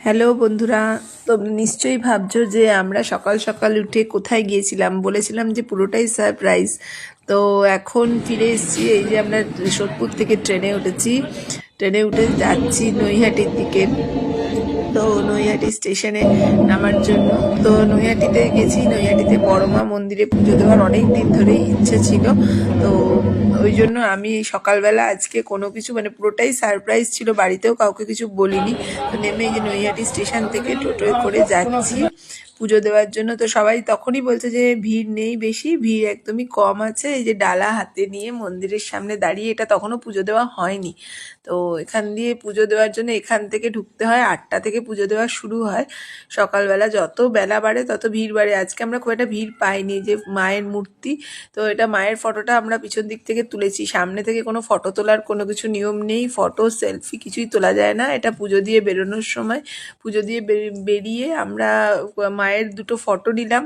Hello বন্ধুরা, তোমরা নিশ্চয়ই ভাবছো যে আমরা সকাল সকাল উঠে কোথায় গিয়েছিলাম। বলেছিলাম যে পুরোটাই সারপ্রাইজ। তো এখন ফিরে এসেছি। এই যে আমরা সোদপুর থেকে ট্রেনে উঠেছি, ট্রেনে উঠে যাচ্ছি নৈহাটির দিকে। তো নৈহাটি স্টেশনে নামার জন্য তো নৈহাটিতে গেছি। নৈহাটিতে বড়মা মন্দিরে পুজো দেওয়ার অনেক দিন ধরেই ইচ্ছে ছিল। তো ওই জন্য আমি সকালবেলা আজকে কোনো কিছু মানে পুরোটাই সারপ্রাইজ ছিল, বাড়িতেও কাউকে কিছু বলিনি। তো নেমে এই যে নৈহাটি স্টেশন থেকে টোটোয় করে যাচ্ছি পুজো দেওয়ার জন্য। তো সবাই তখনই বলছে যে ভিড় নেই, বেশি ভিড় একদমই কম আছে। এই যে ডালা হাতে নিয়ে মন্দিরের সামনে দাঁড়িয়ে, এটা তখনও পুজো দেওয়া হয়নি। তো এখান দিয়ে পুজো দেওয়ার জন্য এখান থেকে ঢুকতে হয়। 8টা থেকে পুজো দেওয়া শুরু হয়। সকালবেলা যত বেলা বাড়ে তত ভিড় বাড়ে। আজকে আমরা খুব একটা ভিড় পাইনি। যে মায়ের মূর্তি, তো এটা মায়ের ফটোটা আমরা পিছন দিক থেকে তুলেছি। সামনে থেকে কোনো ফটো তোলার কোনো কিছু নিয়ম নেই, ফটো সেলফি কিছুই তোলা যায় না। এটা পুজো দিয়ে বেরোনোর সময়, পুজো দিয়ে বেরিয়ে আমরা মায়ের দুটো ফটো নিলাম।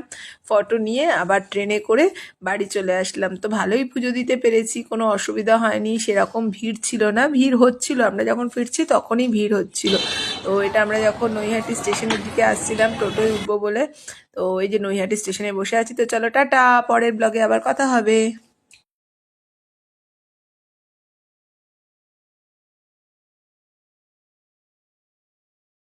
ফটো নিয়ে আবার ট্রেনে করে বাড়ি চলে আসলাম। তো ভালোই পুজো দিতে পেরেছি, কোনো অসুবিধা হয়নি। সেরকম ভিড় ছিল না, ভিড় হচ্ছিল আমরা যখন ফিরছি তখনই ভিড় হচ্ছিল। তো এটা আমরা যখন নৈহাটি স্টেশনের দিকে আসছিলাম টোটোয় উঠবো বলে। তো এই যে নৈহাটি স্টেশনে বসে আছি। তো চলো টাটা, পরের ব্লগে আবার কথা হবে।